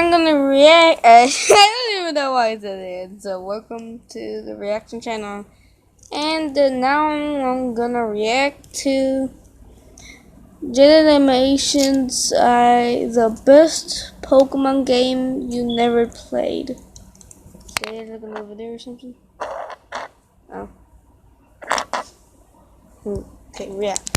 I'm gonna react. I don't even know why I said it. So, welcome to the reaction channel. And now I'm gonna react to Jade Animations, the best Pokemon game you never played. Say it looking over there or something? Oh. Okay, react.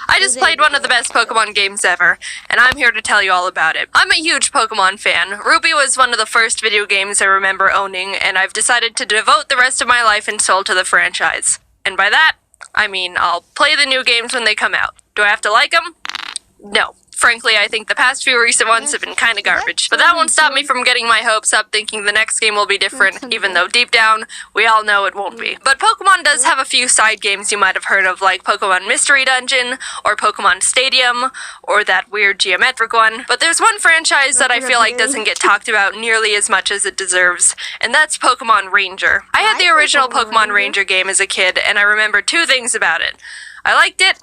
I just played one of the best Pokemon games ever, and I'm here to tell you all about it. I'm a huge Pokemon fan. Ruby was one of the first video games I remember owning, and I've decided to devote the rest of my life and soul to the franchise. And by that, I mean I'll play the new games when they come out. Do I have to like them? No. Frankly, I think the past few recent ones have been kinda garbage. But that won't stop me from getting my hopes up thinking the next game will be different, even though deep down, we all know it won't be. But Pokemon does have a few side games you might have heard of, like Pokemon Mystery Dungeon, or Pokemon Stadium, or that weird geometric one. But there's one franchise that I feel like doesn't get talked about nearly as much as it deserves, and that's Pokemon Ranger. I had the original Pokemon Ranger game as a kid, and I remember two things about it. I liked it,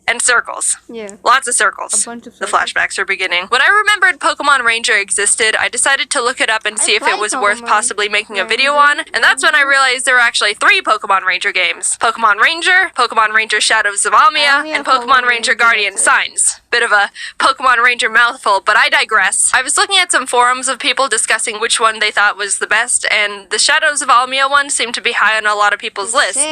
and circles. Yeah. Lots of circles. A bunch of The circles. flashbacks are beginning. When I remembered Pokemon Ranger existed, I decided to look it up and see if it was worth possibly making a video on, and that's when I realized there were actually 3 Pokemon Ranger games. Pokemon Ranger Shadows of Almia, and Pokemon Ranger Guardian Signs. Bit of a Pokemon Ranger mouthful, but I digress. I was looking at some forums of people discussing which one they thought was the best, and the Shadows of Almia one seemed to be high on a lot of people's lists.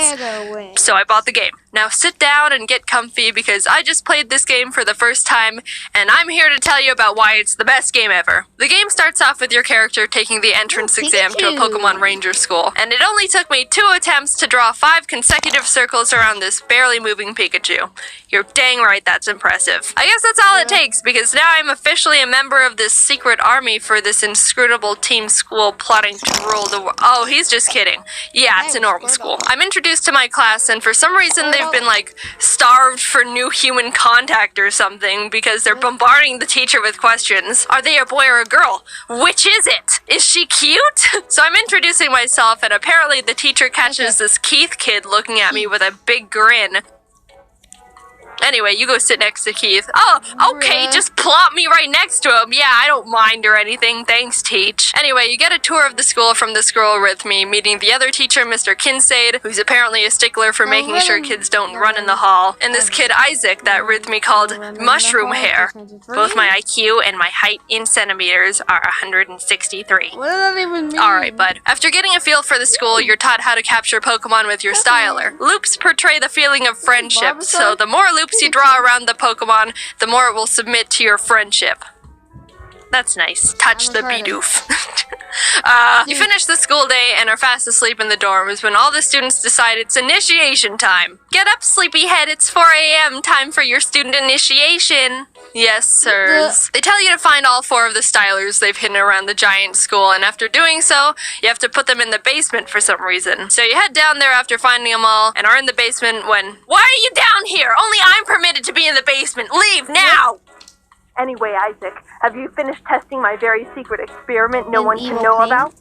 So I bought the game. Now sit down and get comfy because I just played this game for the first time, and I'm here to tell you about why it's the best game ever. The game starts off with your character taking the entrance exam to a Pokemon Ranger school, and it only took me 2 attempts to draw 5 consecutive circles around this barely moving Pikachu. You're dang right that's impressive. I guess that's all it takes, because now I'm officially a member of this secret army for this inscrutable team school plotting to rule the world. Oh, he's just kidding. Yeah, it's a normal school. I'm introduced to my class, and for some reason they've been, like, starved for new human contact or something, because they're bombarding the teacher with questions. Are they a boy or a girl? Which is it? Is she cute? So I'm introducing myself, and apparently the teacher catches this Keith kid looking at me with a big grin. Anyway, you go sit next to Keith. Oh, okay, just plop me right next to him. Yeah, I don't mind or anything. Thanks, Teach. Anyway, you get a tour of the school from this girl with me, meeting the other teacher, Mr. Kinsaid, who's apparently a stickler for making sure kids don't run in the hall, and this kid, Isaac, that Rhythmy called Mushroom Hair. Both my IQ and my height in centimeters are 163. What does that even mean? Alright, bud. After getting a feel for the school, you're taught how to capture Pokemon with your styler. Loops portray the feeling of friendship, so the more loops you draw around the Pokemon, the more it will submit to your friendship. That's nice. Touch the Bidoof. You finish the school day and are fast asleep in the dorms when all the students decide it's initiation time. Get up, sleepyhead, it's 4 a.m. Time for your student initiation. Yes, sirs. They tell you to find all 4 of the stylers they've hidden around the giant school, and after doing so, you have to put them in the basement for some reason. So you head down there after finding them all, and are in the basement when... Why are you down here? Only I'm permitted to be in the basement. Leave now! Anyway, Isaac, have you finished testing my very secret experiment no one can know about?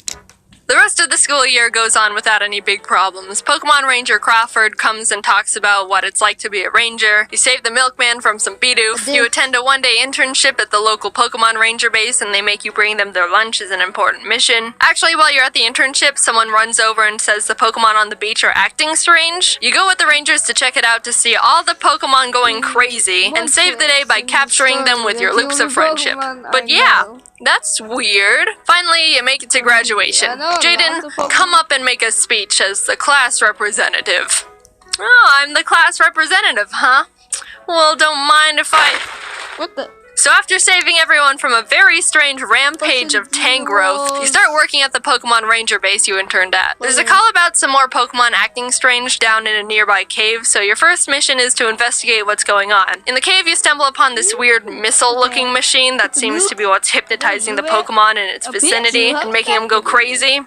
The rest of the school year goes on without any big problems. Pokemon Ranger Crawford comes and talks about what it's like to be a ranger. You save the milkman from some Bidoof. You attend a one-day internship at the local Pokemon Ranger base, and they make you bring them their lunch as an important mission. Actually, while you're at the internship, someone runs over and says the Pokemon on the beach are acting strange. You go with the Rangers to check it out to see all the Pokemon going crazy, and save the day by capturing them with your loops of friendship. But yeah, that's weird. Finally, you make it to graduation. Jaden, come up and make a speech as the class representative. Oh, I'm the class representative, huh? Well, don't mind if I... What the? So after saving everyone from a very strange rampage of Tangrowth, you start working at the Pokemon Ranger base you interned at. There's a call about some more Pokemon acting strange down in a nearby cave, so your first mission is to investigate what's going on. In the cave, you stumble upon this weird missile-looking machine that seems to be what's hypnotizing the Pokemon in its vicinity and making them go crazy.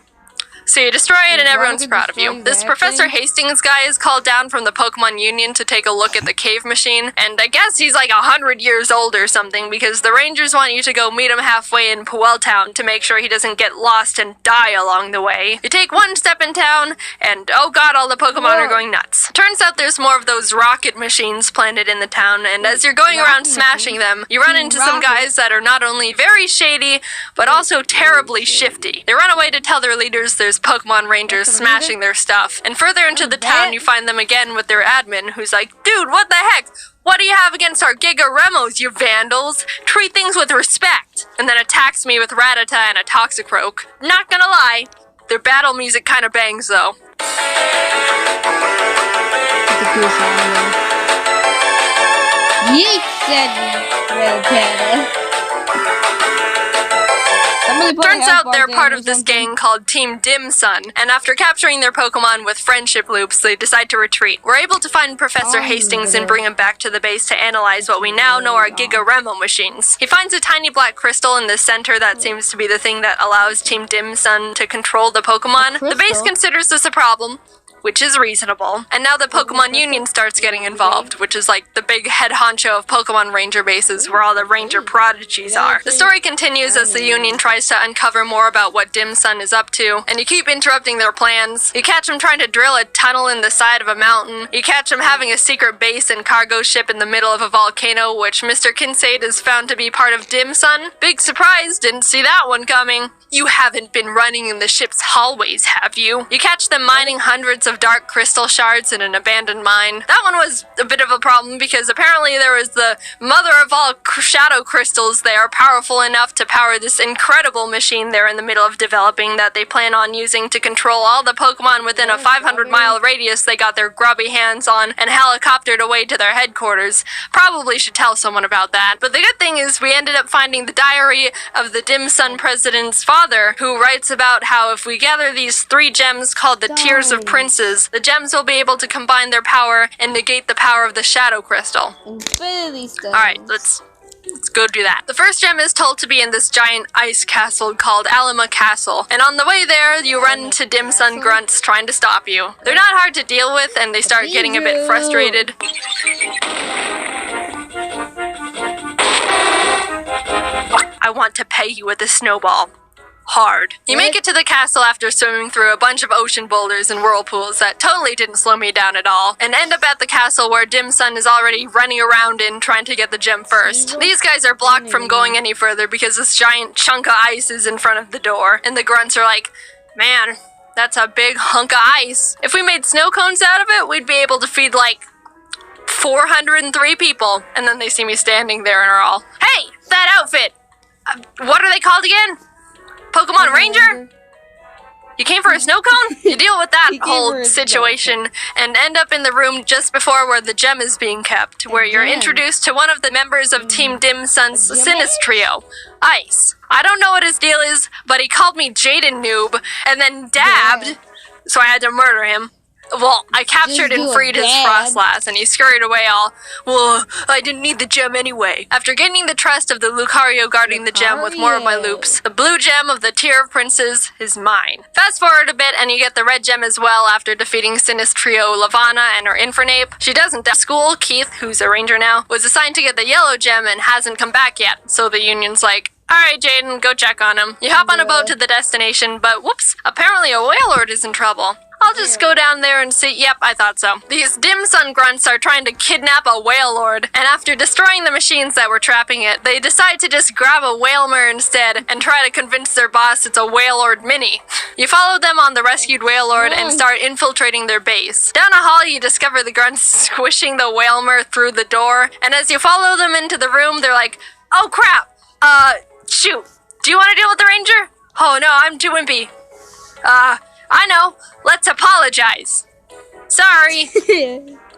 So you destroy it and everyone's Veronica proud of you. destroying This that Professor thing? Hastings guy is called down from the Pokemon Union to take a look at the cave machine, and I guess he's like 100 years old or something because the Rangers want you to go meet him halfway in Puel Town to make sure he doesn't get lost and die along the way. You take one step in town, and oh god, all the Pokemon are going nuts. Turns out there's more of those rocket machines planted in the town, and as you're going around smashing them, you run into some guys that are not only very shady, but also terribly shifty. They run away to tell their leaders there's Pokemon Rangers smashing their stuff, and further into the town you find them again with their admin, who's like, dude, what the heck? What do you have against our Giga Remos, you vandals? Treat things with respect. And then attacks me with Rattata and a Toxicroak. Not gonna lie, their battle music kinda bangs though. It's a cool song, though. Yeet, said Rattata. Turns out they're part of this gang called Team Dim Sun, and after capturing their Pokemon with friendship loops, they decide to retreat. We're able to find Professor Hastings and bring him back to the base to analyze what we now know are Giga Remo machines. He finds a tiny black crystal in the center that seems to be the thing that allows Team Dim Sun to control the Pokemon. The base considers this a problem, which is reasonable. And now the Pokemon Union starts getting involved, which is like the big head honcho of Pokemon Ranger bases where all the Ranger prodigies are. The story continues as the Union tries to uncover more about what Dim Sun is up to, and you keep interrupting their plans. You catch them trying to drill a tunnel in the side of a mountain. You catch them having a secret base and cargo ship in the middle of a volcano, which Mr. Kincaid has found to be part of Dim Sun. Big surprise, didn't see that one coming. You haven't been running in the ship's hallways, have you? You catch them mining hundreds of dark crystal shards in an abandoned mine. That one was a bit of a problem because apparently there was the mother of all shadow crystals there, powerful enough to power this incredible machine they're in the middle of developing that they plan on using to control all the Pokemon within a 500-mile radius they got their grubby hands on and helicoptered away to their headquarters. Probably should tell someone about that. But the good thing is we ended up finding the diary of the Dim Sun president's father, who writes about how if we gather these 3 gems called the Tears of Princes, the gems will be able to combine their power and negate the power of the Shadow Crystal. Infinity Stones. Alright, let's go do that. The first gem is told to be in this giant ice castle called Alima Castle, and on the way there, you run into Dim Sun grunts trying to stop you. They're not hard to deal with, and they start getting a bit frustrated. I want to pay you with a snowball. Hard. You make it to the castle after swimming through a bunch of ocean boulders and whirlpools that totally didn't slow me down at all, and end up at the castle where Dim Sun is already running around in trying to get the gem first. These guys are blocked from going any further because this giant chunk of ice is in front of the door, and the grunts are like, man, that's a big hunk of ice. If we made snow cones out of it, we'd be able to feed like 403 people. And then they see me standing there and are all, hey, that outfit! What are they called again? Pokemon Ranger? You came for a snow cone? You deal with that whole situation and end up in the room just before where the gem is being kept, where you're introduced to one of the members of Team Dim Sun's Sinistrio, Ice. I don't know what his deal is, but he called me Jaden Noob and then dabbed, so I had to murder him. Well, I captured and freed his Frostlass, and he scurried away all, well, I didn't need the gem anyway. After gaining the trust of the Lucario guarding the gem with more of my loops, the blue gem of the Tier of Princes is mine. Fast forward a bit, and you get the red gem as well after defeating Sinistrio Lavanna and her Infernape. She doesn't die. School, Keith, who's a ranger now, was assigned to get the yellow gem and hasn't come back yet, so the Union's like, alright, Jaden, go check on him. You hop on a boat to the destination, but whoops, apparently a Wailord is in trouble. I'll just go down there and see. Yep, I thought so. These Dim Sun grunts are trying to kidnap a Wailord, and after destroying the machines that were trapping it, they decide to just grab a Wailmer instead and try to convince their boss it's a Wailord mini. You follow them on the rescued Wailord and start infiltrating their base. Down a hall, you discover the grunts squishing the Wailmer through the door, and as you follow them into the room, they're like, oh crap! Shoot. Do you want to deal with the ranger? Oh no, I'm too wimpy. I know. Let's apologize. Sorry.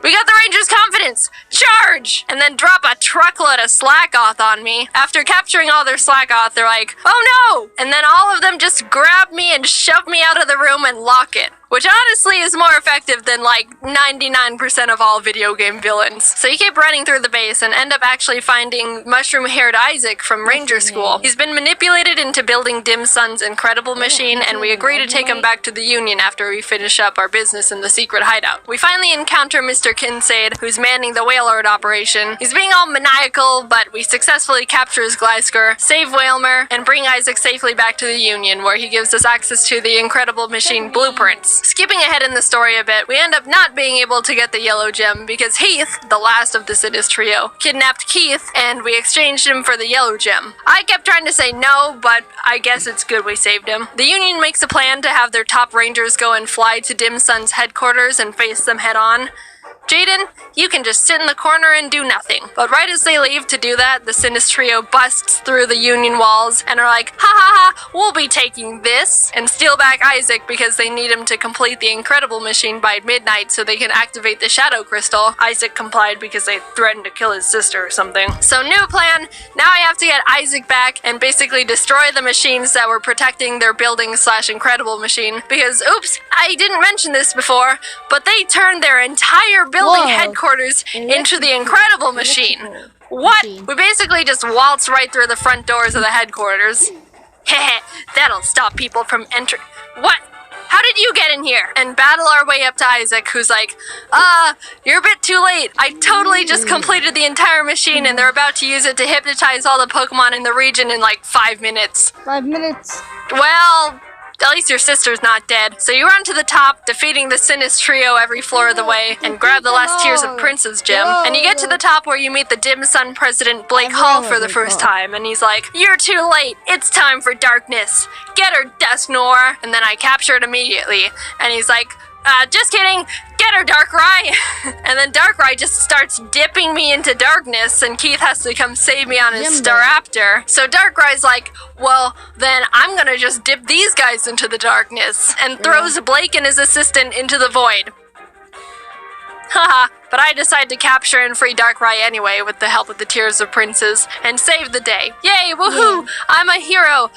We got the ranger's confidence. Charge! And then drop a truckload of Slackoth on me. After capturing all their Slackoth, they're like, oh no! And then all of them just grab me and shove me out of the room and lock it. which honestly is more effective than like 99% of all video game villains. So you keep running through the base and end up actually finding mushroom-haired Isaac from Ranger School. He's been manipulated into building Dim Sun's incredible machine, and we agree to take him back to the Union after we finish up our business in the secret hideout. We finally encounter Mr. Kincaid, who's manning the Whalelord operation. He's being all maniacal, but we successfully capture his Gleisker, save Whalmer, and bring Isaac safely back to the Union, where he gives us access to the incredible machine blueprints. Skipping ahead in the story a bit, we end up not being able to get the yellow gem because Heath, the last of the Sinis trio, kidnapped Keith, and we exchanged him for the yellow gem. I kept trying to say no, but I guess it's good we saved him. The Union makes a plan to have their top rangers go and fly to Dim Sun's headquarters and face them head on. Jaden, you can just sit in the corner and do nothing. But right as they leave to do that, the Sinis trio busts through the Union walls and are like, ha ha ha, we'll be taking this, and steal back Isaac because they need him to complete the Incredible machine by midnight so they can activate the Shadow Crystal. Isaac complied because they threatened to kill his sister or something. So new plan, now I have to get Isaac back and basically destroy the machines that were protecting their building / Incredible machine because, oops, I didn't mention this before, but they turned their entire building headquarters into the Incredible machine. What? We basically just waltzed right through the front doors of the headquarters. Heh, that'll stop people from entering. What? How did you get in here? And battle our way up to Isaac, who's like, you're a bit too late. I totally just completed the entire machine and they're about to use it to hypnotize all the Pokemon in the region in like 5 minutes. 5 minutes. Well, at least your sister's not dead. So you run to the top, defeating the Sinis trio every floor of the way, and grab the last Tears of Prince's gem. And you get to the top where you meet the Dim Sun president, Blake Hall, for the first time, and he's like, you're too late. It's time for darkness. Get her, Dusknoir. And then I capture it immediately. And he's like, just kidding. Get her, Darkrai! And then Darkrai just starts dipping me into darkness, and Keith has to come save me on his Staraptor. So Darkrai's like, well, then I'm gonna just dip these guys into the darkness, and throws Blake and his assistant into the void. Haha, but I decide to capture and free Darkrai anyway with the help of the Tears of Princes, and save the day. Yay, woohoo! I'm a hero!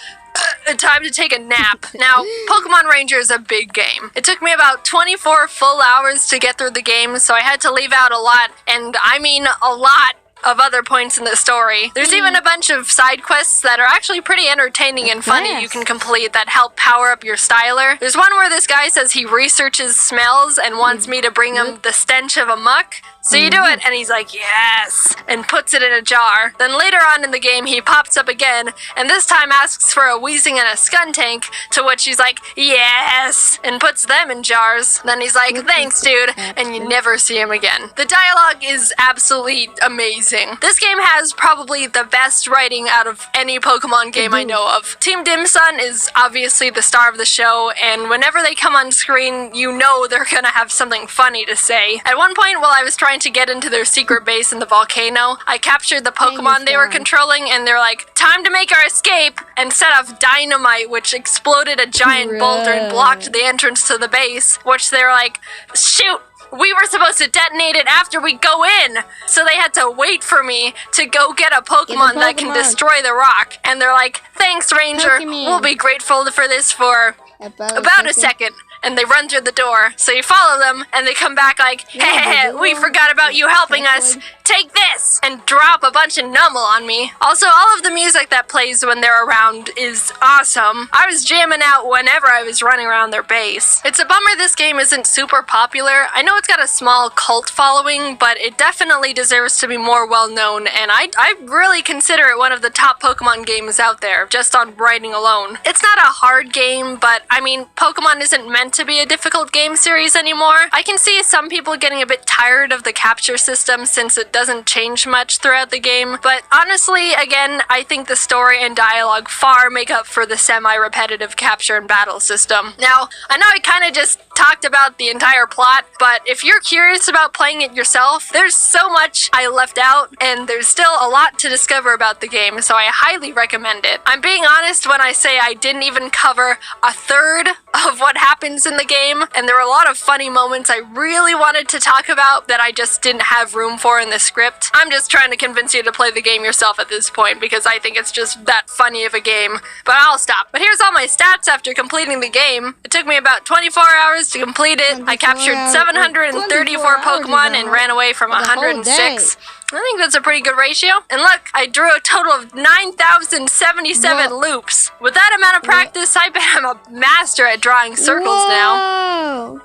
Time to take a nap. Now, Pokemon Ranger is a big game. It took me about 24 full hours to get through the game, so I had to leave out a lot, and I mean a lot, of other points in the story. There's even a bunch of side quests that are actually pretty entertaining and funny you can complete that help power up your styler. There's one where this guy says he researches smells and wants me to bring him the stench of a muck. So you do it, and he's like, yes, and puts it in a jar. Then later on in the game, he pops up again, and this time asks for a Weezing and a Skuntank, to which he's like, yes, and puts them in jars. Then he's like, thanks, dude, and you never see him again. The dialogue is absolutely amazing. This game has probably the best writing out of any Pokemon game I know of. Team Dim Sun is obviously the star of the show, and whenever they come on screen, you know they're gonna have something funny to say. At one point, while I was trying to get into their secret base in the volcano, I captured the Pokemon they were controlling, and they're like, time to make our escape, and set off dynamite, which exploded a giant boulder and blocked the entrance to the base, which they're like, shoot! We were supposed to detonate it after we go in! So they had to wait for me to go get a Pokemon that can destroy the rock. And they're like, thanks, Ranger. We'll be grateful for this for about a second. And they run through the door. So you follow them, and they come back like, hey, we forgot about you helping us. Take this! And drop a bunch of Numel on me. Also, all of the music that plays when they're around is awesome. I was jamming out whenever I was running around their base. It's a bummer this game isn't super popular. I know it's got a small cult following, but it definitely deserves to be more well-known, and I really consider it one of the top Pokemon games out there, just on writing alone. It's not a hard game, but I mean, Pokemon isn't meant to be a difficult game series anymore. I can see some people getting a bit tired of the capture system since it doesn't change much throughout the game, but honestly, again, I think the story and dialogue far make up for the semi-repetitive capture and battle system. Now, I know I kind of just talked about the entire plot, but if you're curious about playing it yourself, there's so much I left out, and there's still a lot to discover about the game, so I highly recommend it. I'm being honest when I say I didn't even cover a third of what happens in the game, and there were a lot of funny moments I really wanted to talk about that I just didn't have room for in the script. I'm just trying to convince you to play the game yourself at this point, because I think it's just that funny of a game. But I'll stop. But here's all my stats after completing the game. It took me about 24 hours hours to complete it. I captured 734 Pokemon and ran away from 106. I think that's a pretty good ratio. And look, I drew a total of 9,077 loops. With that amount of practice, I bet I'm a master at drawing circles now.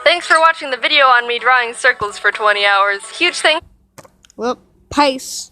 Thanks for watching the video on me drawing circles for 20 hours. Huge thanks. Well, peace.